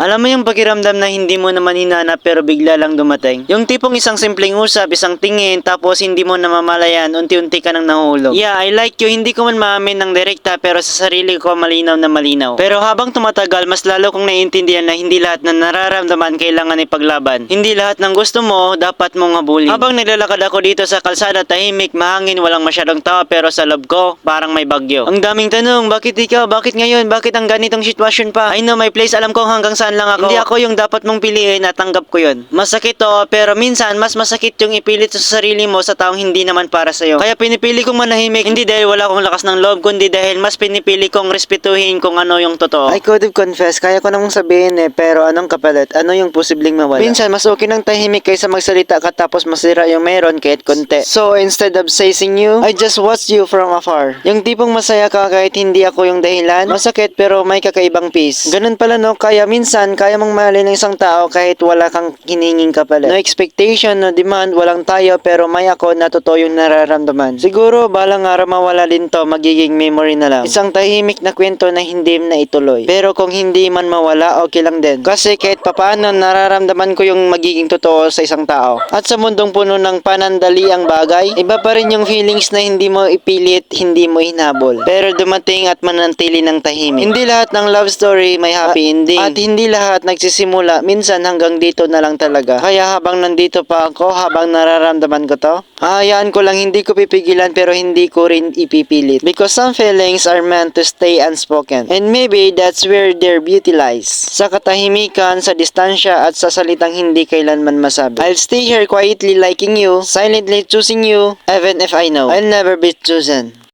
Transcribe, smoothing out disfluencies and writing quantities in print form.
Alam mo yung pakiramdam na hindi mo naman hinanap pero bigla lang dumating? Yung tipong isang simpleng usap, isang tingin, tapos hindi mo namamalayan, unti-unti ka nang nahulog. Yeah, I like you, hindi ko man maamin ng direkta pero sa sarili ko malinaw na malinaw. Pero habang tumatagal, mas lalo kong naiintindihan na hindi lahat na nararamdaman kailangan ipaglaban. Hindi lahat ng gusto mo, dapat mong habulin. Habang naglalakad ako dito sa kalsada, tahimik, mahangin, walang masyadong tao pero sa loob ko, parang may bagyo. Ang daming tanong, bakit ikaw? Bakit ngayon? Bakit ang ganitong sitwasyon pa? I know my place, alam kong hanggang saan lang ako. Hindi ako yung dapat mong piliin at tanggap ko yun. Masakit to, pero minsan mas masakit yung ipilit sa sarili mo sa taong hindi naman para sa'yo. Kaya pinipili kong manahimik, hindi dahil wala akong lakas ng loob, kundi dahil mas pinipili kong respetuhin kung ano yung totoo. I could have confessed, kaya ko namang sabihin pero anong kapalit? Ano yung posibleng mawala? Minsan, mas okay nang tahimik kaysa magsalita ka tapos masira yung meron kahit konti. So, instead of chasing you, I just watch you from afar. Yung tipong masaya ka kahit hindi ako yung dahilan, masakit pero may kakaibang peace. Ganun pala no, kaya minsan, kaya mong mahalin ng isang tao kahit wala kang hininging kapalit. No expectation, no demand, walang tayo pero may ako na totoo yung nararamdaman. Siguro, balang araw mawala din to, magiging memory na lang. Isang tahimik na kwento na hindi na ituloy. Pero kung hindi man mawala, okay lang din. Kasi kahit papaano, nararamdaman ko yung magiging totoo sa isang tao. At sa mundong puno ng panandali ang bagay, iba pa rin yung feelings na hindi mo ipilit, hindi mo hinabol. Pero dumating at manantili ng tahimik. Hindi lahat ng love story may happy ending. At hindi lahat nagsisimula, minsan hanggang dito na lang talaga. Kaya habang nandito pa ako, habang nararamdaman ko to, hayaan ko lang, hindi ko pipigilan pero hindi ko rin ipipilit. Because some feelings are meant to stay unspoken. And maybe that's where their beauty lies. Sa katahimikan, sa distansya at sa salitang hindi kailanman masabi. I'll stay here quietly liking you, silently choosing you, even if I know I'll never be chosen.